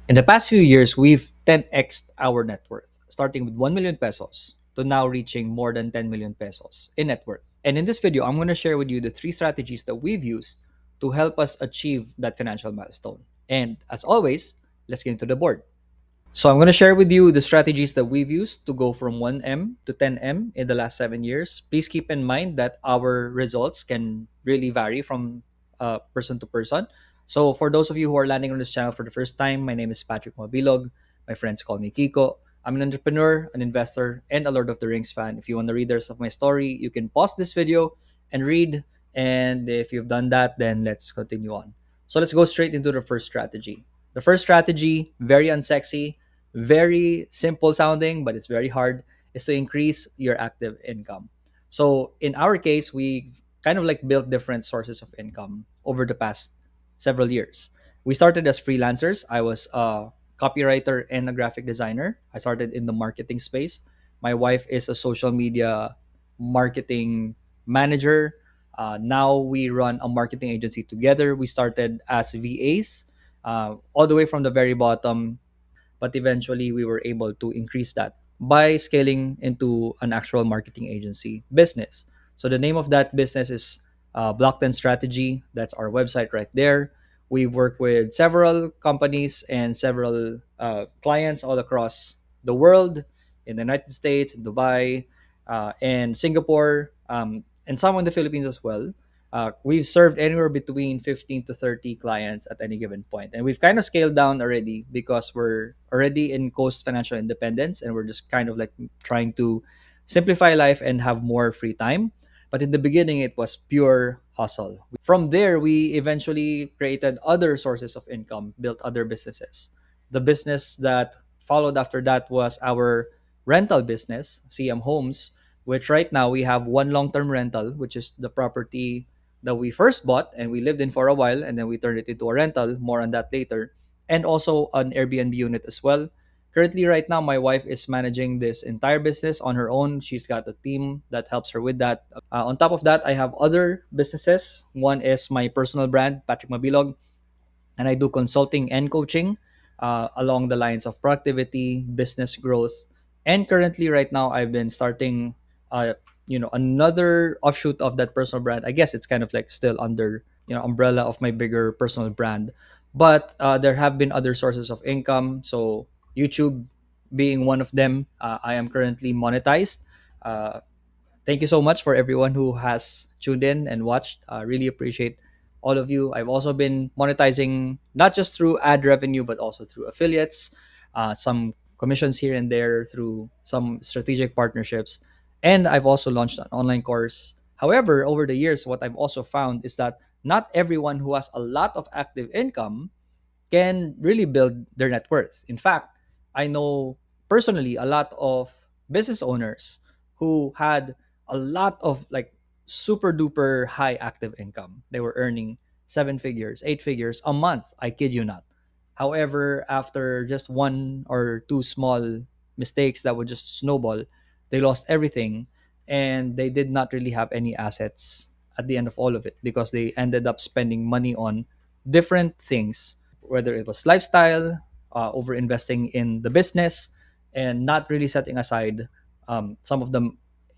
In the past few years, we've 10x our net worth, starting with 1 million pesos to now reaching more than 10 million pesos in net worth. And in this video, I'm going to share with you the three strategies that we've used to help us achieve that financial milestone. And as always, let's get into the board. So I'm going to share with you the strategies that we've used to go from 1M to 10M in the last 7 years. Please keep in mind that our results can really vary from person to person. So for those of you who are landing on this channel for the first time, my name is Patrick Mabilog. My friends call me Kiko. I'm an entrepreneur, an investor, and a Lord of the Rings fan. If you want to read the rest of my story, you can pause this video and read. And if you've done that, then let's continue on. So let's go straight into the first strategy. The first strategy, very unsexy, very simple sounding, but it's very hard, is to increase your active income. So in our case, we kind of like built different sources of income over the past several years. We started as freelancers. I was a copywriter and a graphic designer. I started in the marketing space. My wife is a social media marketing manager. Now we run a marketing agency together. We started as VAs, all the way from the very bottom, but eventually we were able to increase that by scaling into an actual marketing agency business. So the name of that business is Block 10 Strategy. That's our website right there. We've worked with several companies and several clients all across the world, in the United States, in Dubai, and Singapore, and some in the Philippines as well. We've served anywhere between 15 to 30 clients at any given point. And we've kind of scaled down already because we're already in coast financial independence and we're just kind of like trying to simplify life and have more free time. But in the beginning, it was pure hustle. From there, we eventually created other sources of income, built other businesses. The business that followed after that was our rental business, CM Homes, which right now we have one long-term rental, which is the property that we first bought and we lived in for a while, and then we turned it into a rental. More on that later. And also an Airbnb unit as well. Currently, right now, my wife is managing this entire business on her own. She's got a team that helps her with that. On top of that, I have other businesses. One is my personal brand, Patrick Mabilog, and I do consulting and coaching along the lines of productivity, business growth, and currently, right now, I've been starting, another offshoot of that personal brand. I guess it's kind of like still under umbrella of my bigger personal brand, but there have been other sources of income. So YouTube being one of them. I am currently monetized. Uh, Thank you so much for everyone who has tuned in and watched. Really appreciate all of you. I've also been monetizing not just through ad revenue, but also through affiliates, some commissions here and there through some strategic partnerships. And I've also launched an online course. However, over the years, what I've also found is that not everyone who has a lot of active income can really build their net worth. In fact, I know personally a lot of business owners who had a lot of like super duper high active income. They were earning seven figures, eight figures a month. I kid you not. However, after just one or two small mistakes that would just snowball, they lost everything and they did not really have any assets at the end of all of it because they ended up spending money on different things, whether it was lifestyle, over investing in the business, and not really setting aside some of the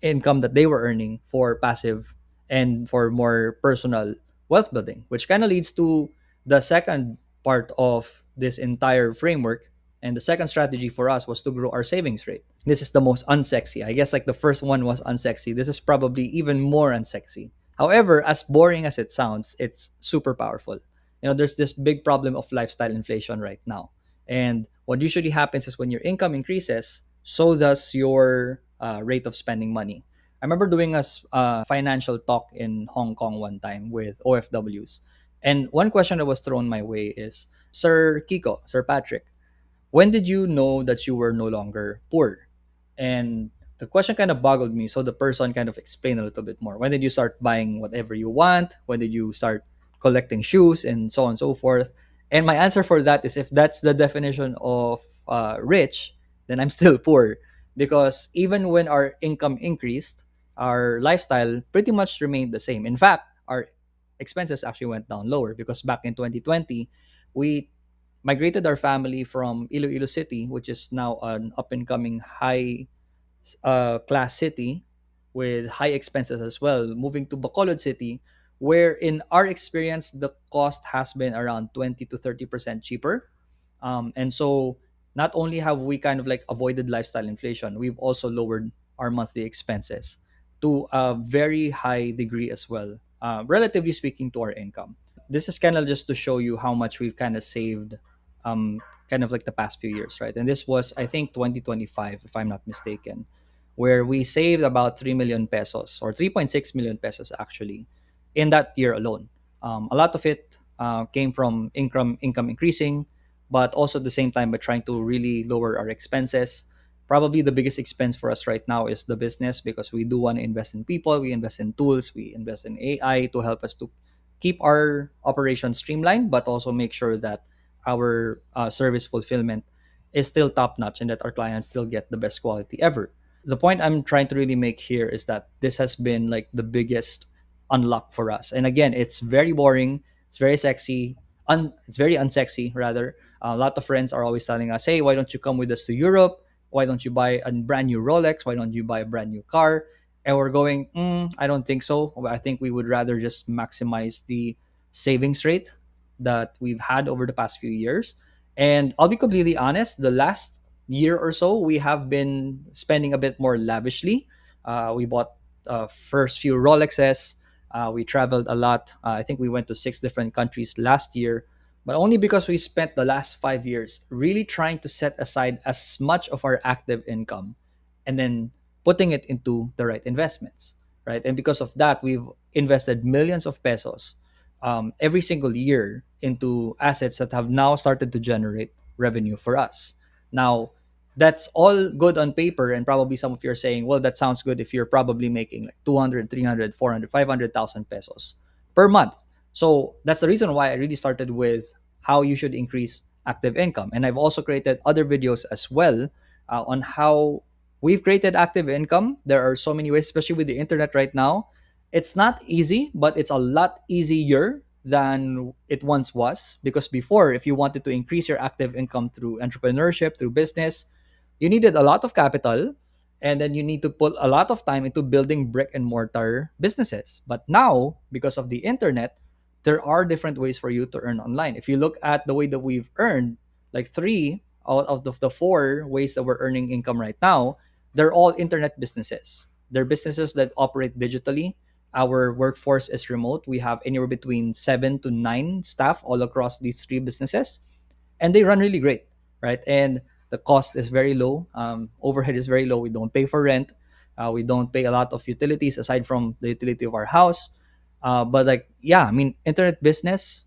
income that they were earning for passive and for more personal wealth building, which kind of leads to the second part of this entire framework. And the second strategy for us was to grow our savings rate. This is the most unsexy. I guess like the first one was unsexy. This is probably even more unsexy. However, as boring as it sounds, it's super powerful. There's this big problem of lifestyle inflation right now. And what usually happens is when your income increases, so does your rate of spending money. I remember doing a financial talk in Hong Kong one time with OFWs. And one question that was thrown my way is, Sir Kiko, Sir Patrick, when did you know that you were no longer poor? And the question kind of boggled me. So the person kind of explained a little bit more. When did you start buying whatever you want? When did you start collecting shoes and so on and so forth? And my answer for that is, if that's the definition of rich, then I'm still poor. Because even when our income increased, our lifestyle pretty much remained the same. In fact, our expenses actually went down lower because back in 2020, we migrated our family from Iloilo City, which is now an up and coming high class city with high expenses as well, moving to Bacolod City, where in our experience the cost has been around 20 to 30% cheaper. And so not only have we kind of like avoided lifestyle inflation, we've also lowered our monthly expenses to a very high degree as well, relatively speaking to our income. This is kind of just to show you how much we've kind of saved, um, kind of like the past few years, right? And this was, I think, 2025, if I'm not mistaken, where we saved about 3 million pesos or 3.6 million pesos actually in that year alone. A lot of it came from income increasing, but also at the same time by trying to really lower our expenses. Probably the biggest expense for us right now is the business, because we do want to invest in people, we invest in tools, we invest in AI to help us to keep our operations streamlined, but also make sure that our service fulfillment is still top notch and that our clients still get the best quality ever. The point I'm trying to really make here is that this has been like the biggest unlock for us. And again, it's very boring, it's very sexy, it's very unsexy rather. A lot of friends are always telling us, "Hey, why don't you come with us to Europe? Why don't you buy a brand new Rolex? Why don't you buy a brand new car?" And we're going, I don't think so. I think we would rather just maximize the savings rate that we've had over the past few years. And I'll be completely honest, the last year or so, we have been spending a bit more lavishly. We bought first few Rolexes. We traveled a lot. I think we went to 6 different countries last year, but only because we spent the last 5 years really trying to set aside as much of our active income and then putting it into the right investments, right? And because of that, we've invested millions of pesos every single year into assets that have now started to generate revenue for us. Now, that's all good on paper, and probably some of you are saying, well, that sounds good if you're probably making like 200, 300, 400, 500,000 pesos per month. So that's the reason why I really started with how you should increase active income. And I've also created other videos as well on how we've created active income. There are so many ways, especially with the internet right now. It's not easy, but it's a lot easier than it once was. Because before, if you wanted to increase your active income through entrepreneurship, through business, you needed a lot of capital, and then you need to put a lot of time into building brick and mortar businesses. But now, because of the internet, there are different ways for you to earn online. If you look at the way that we've earned, like three out of the four ways that we're earning income right now, they're all internet businesses. They're businesses that operate digitally. Our workforce is remote. We have anywhere between 7 to 9 staff all across these three businesses, and they run really great, right? And the cost is very low. Overhead is very low. We don't pay for rent. We don't pay a lot of utilities aside from the utility of our house. But like, yeah, I mean, internet business,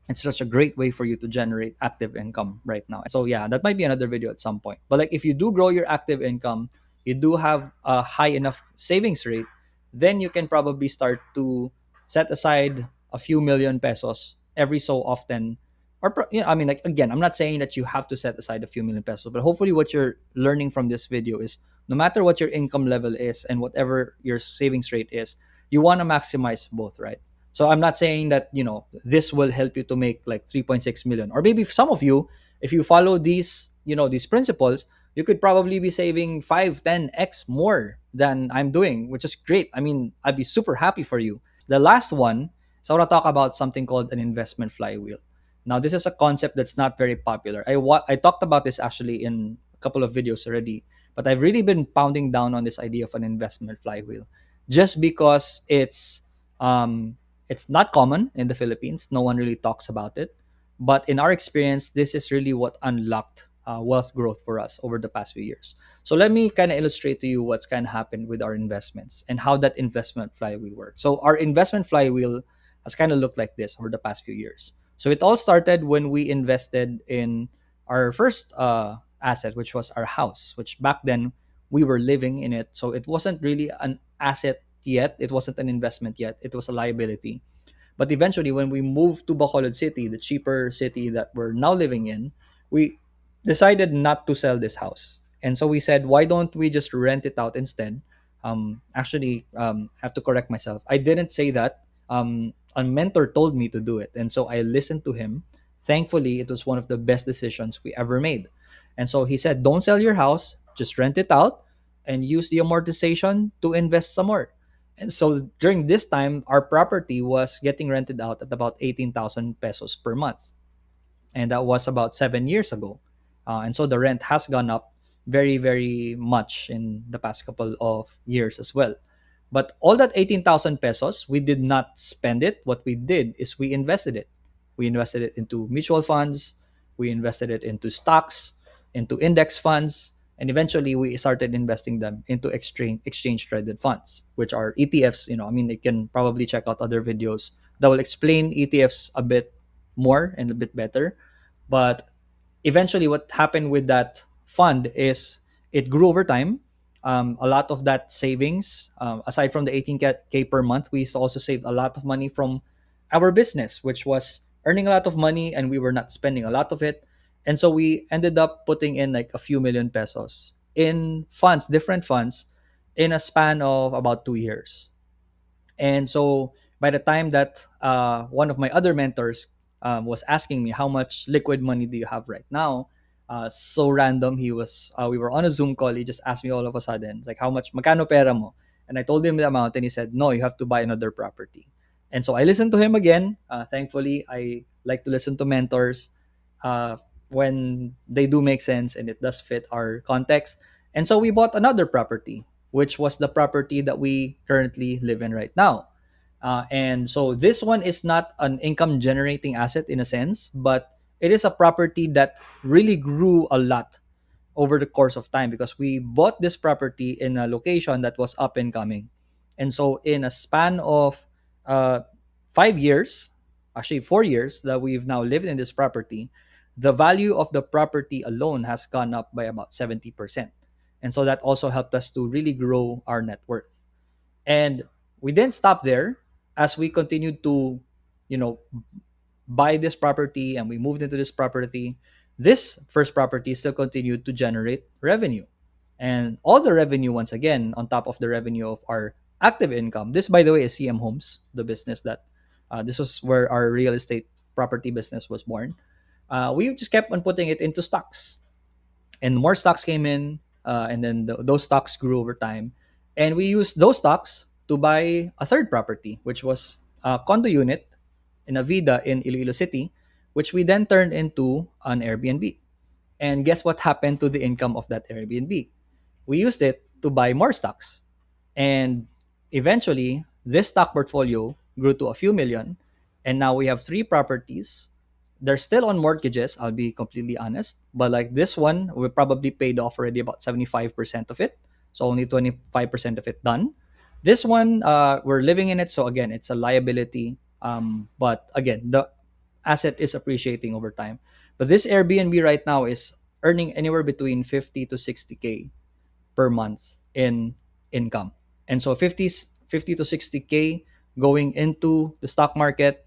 it's such a great way for you to generate active income right now. So yeah, that might be another video at some point. But like, if you do grow your active income, you do have a high enough savings rate, then you can probably start to set aside a few million pesos every so often. Or I mean, like, again, I'm not saying that you have to set aside a few million pesos, but hopefully what you're learning from this video is no matter what your income level is and whatever your savings rate is, you want to maximize both, right? So I'm not saying that, this will help you to make like 3.6 million. Or maybe some of you, if you follow these principles, you could probably be saving 5, 10x more than I'm doing, which is great. I mean, I'd be super happy for you. The last one, so I want to talk about something called an investment flywheel. Now, this is a concept that's not very popular. I talked about this actually in a couple of videos already, but I've really been pounding down on this idea of an investment flywheel just because it's not common in the Philippines. No one really talks about it. But in our experience, this is really what unlocked wealth growth for us over the past few years. So let me kind of illustrate to you what's kind of happened with our investments and how that investment flywheel works. So our investment flywheel has kind of looked like this over the past few years. So it all started when we invested in our first asset, which was our house, which back then we were living in it. So it wasn't really an asset yet. It wasn't an investment yet. It was a liability. But eventually, when we moved to Bacolod City, the cheaper city that we're now living in, we decided not to sell this house. And so we said, why don't we just rent it out instead? I have to correct myself. I didn't say that. A mentor told me to do it. And so I listened to him Thankfully, it was one of the best decisions we ever made. And so he said, don't sell your house, just rent it out and use the amortization to invest some more. And so during this time, our property was getting rented out at about 18,000 pesos per month. And that was about 7 years ago. And so the rent has gone up very, very much in the past couple of years as well. But all that 18,000 pesos, we did not spend it. What we did is we invested it. We invested it into mutual funds, we invested it into stocks, into index funds, and eventually we started investing them into exchange traded funds, which are ETFs. I mean, they can probably check out other videos that will explain ETFs a bit more and a bit better. But eventually, what happened with that fund is it grew over time. A lot of that savings, aside from the 18K per month, we also saved a lot of money from our business, which was earning a lot of money and we were not spending a lot of it. And so we ended up putting in like a few million pesos in funds, different funds, in a span of about 2 years. And so by the time that one of my other mentors was asking me, how much liquid money do you have right now? So random. We were on a Zoom call. He just asked me all of a sudden, like, how much, magkano pera mo? And I told him the amount and he said, no, you have to buy another property. And so I listened to him again. Thankfully, I like to listen to mentors uh, when they do make sense and it does fit our context. And so we bought another property, which was the property that we currently live in right now. And so this one is not an income generating asset in a sense, but it is a property that really grew a lot over the course of time because we bought this property in a location that was up and coming. And so, in a span of 5 years, actually 4 years that we've now lived in this property, the value of the property alone has gone up by about 70%. And so, that also helped us to really grow our net worth. And we didn't stop there as we continued to, you know, buy this property and we moved into this property. This first property still continued to generate revenue. And all the revenue, once again, on top of the revenue of our active income. This, by the way, is CM Homes, the business that this was where our real estate property business was born. We just kept on putting it into stocks, and more stocks came in, and then those stocks grew over time. And we used those stocks to buy a third property, which was a condo unit in a Vida in Iloilo City, which we then turned into an Airbnb. And guess what happened to the income of that Airbnb? We used it to buy more stocks. And eventually, this stock portfolio grew to a few million. And now we have three properties. They're still on mortgages, I'll be completely honest. But like this one, we probably paid off already about 75% of it. So only 25% of it done. This one, we're living in it. So again, it's a liability. But again, the asset is appreciating over time. But this Airbnb right now is earning anywhere between 50 to 60K per month in income. And so 50 to 60K going into the stock market,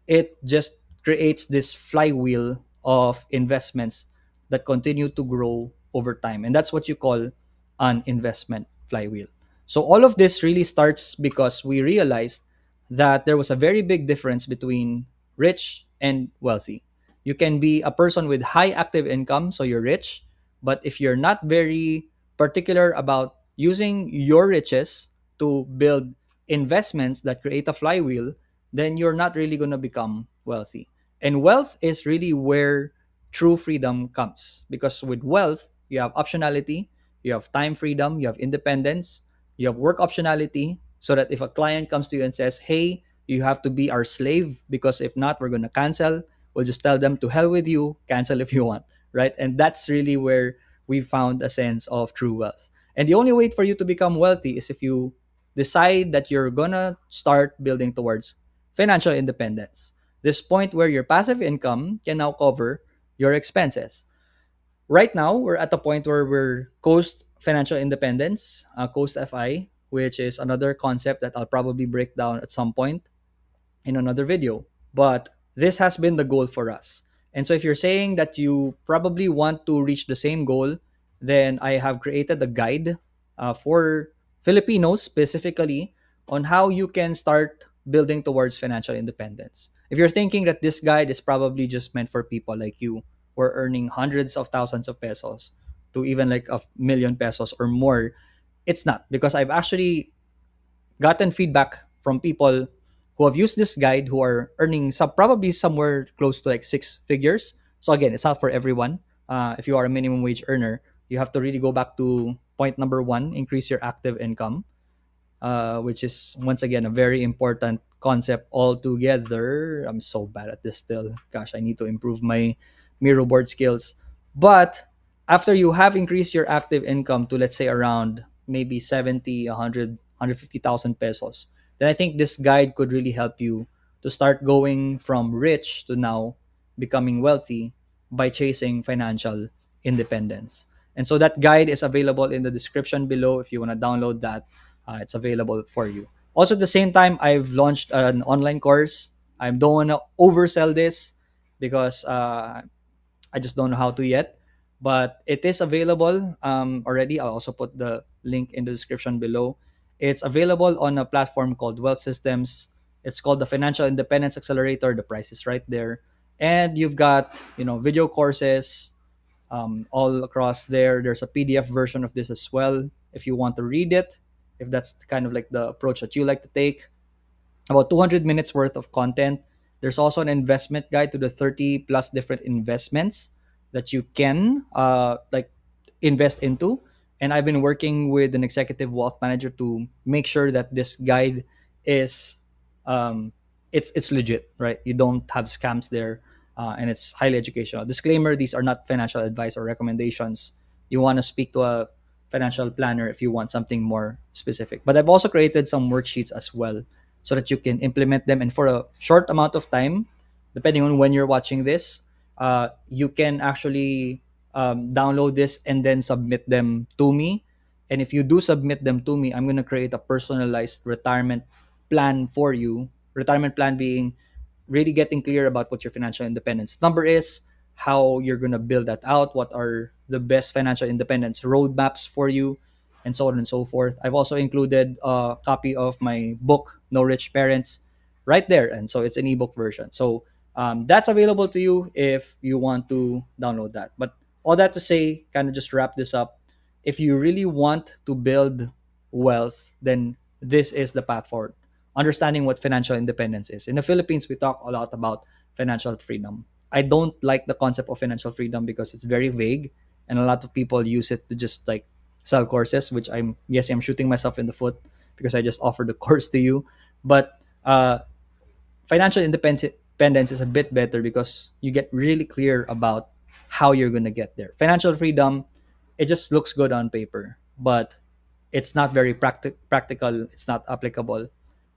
it just creates this flywheel of investments that continue to grow over time. And that's what you call an investment flywheel. So all of this really starts because we realized that there was a very big difference between rich and wealthy. You can be a person with high active income, so you're rich, but if you're not very particular about using your riches to build investments that create a flywheel, then you're not really going to become wealthy. And wealth is really where true freedom comes because with wealth, you have optionality, you have time freedom, you have independence, you have work optionality, so that if a client comes to you and says, hey, you have to be our slave because if not, we're going to cancel, we'll just tell them to hell with you, cancel if you want, right? And that's really where we found a sense of true wealth. And the only way for you to become wealthy is if you decide that you're going to start building towards financial independence. This point where your passive income can now cover your expenses. Right now, we're at the point where we're Coast Financial Independence, Coast FI, which is another concept that I'll probably break down at some point in another video. But this has been the goal for us. And so if you're saying that you probably want to reach the same goal, then I have created a guide for Filipinos specifically on how you can start building towards financial independence. If you're thinking that this guide is probably just meant for people like you who are earning hundreds of thousands of pesos to even like a million pesos or more, it's not, because I've actually gotten feedback from people who have used this guide who are earning probably somewhere close to like six figures. So again, it's not for everyone. If you are a minimum wage earner, you have to really go back to point number one: increase your active income, which is once again a very important concept altogether. I'm so bad at this still. Gosh, I need to improve my Miro board skills. But after you have increased your active income to, let's say, around maybe 70, 100, 150,000 pesos, then I think this guide could really help you to start going from rich to now becoming wealthy by chasing financial independence. And so that guide is available in the description below if you want to download that. It's available for you. Also, at the same time, I've launched an online course. I don't want to oversell this because I just don't know how to yet, but it is available already. I'll also put the link in the description below. It's available on a platform called Wealth Systems. It's called the Financial Independence Accelerator. The price is right there, and you've got video courses all across there. There's a PDF version of this as well if you want to read it, if that's kind of like the approach that you like to take. About 200 minutes worth of content. There's also an investment guide to the 30 plus different investments that you can like invest into. And I've been working with an executive wealth manager to make sure that this guide is um, it's legit, right? You don't have scams there, and it's highly educational. Disclaimer: these are not financial advice or recommendations. You want to speak to a financial planner if you want something more specific. But I've also created some worksheets as well so that you can implement them. And for a short amount of time, depending on when you're watching this, you can actually download this and then submit them to me. And if you do submit them to me, I'm going to create a personalized retirement plan for you. Retirement plan being really getting clear about what your financial independence number is, how you're going to build that out, what are the best financial independence roadmaps for you, and so on and so forth. I've also included a copy of my book, No Rich Parents, right there. And so it's an ebook version. So that's available to you if you want to download that. But all that to say, kind of just wrap this up. If you really want to build wealth, then this is the path forward. Understanding what financial independence is. In the Philippines, we talk a lot about financial freedom. I don't like the concept of financial freedom because it's very vague, and a lot of people use it to just like sell courses, which I'm guessing I'm shooting myself in the foot because I just offered the course to you. But financial independence is a bit better because you get really clear about how you're going to get there. Financial freedom, it just looks good on paper, but it's not very practical. It's not applicable.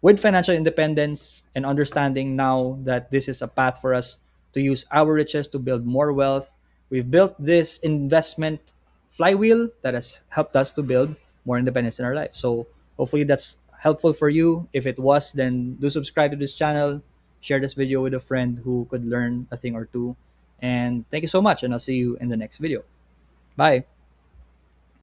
With financial independence and understanding now that this is a path for us to use our riches to build more wealth, we've built this investment flywheel that has helped us to build more independence in our life. So hopefully that's helpful for you. If it was, then do subscribe to this channel, share this video with a friend who could learn a thing or two. And thank you so much, and I'll see you in the next video. Bye.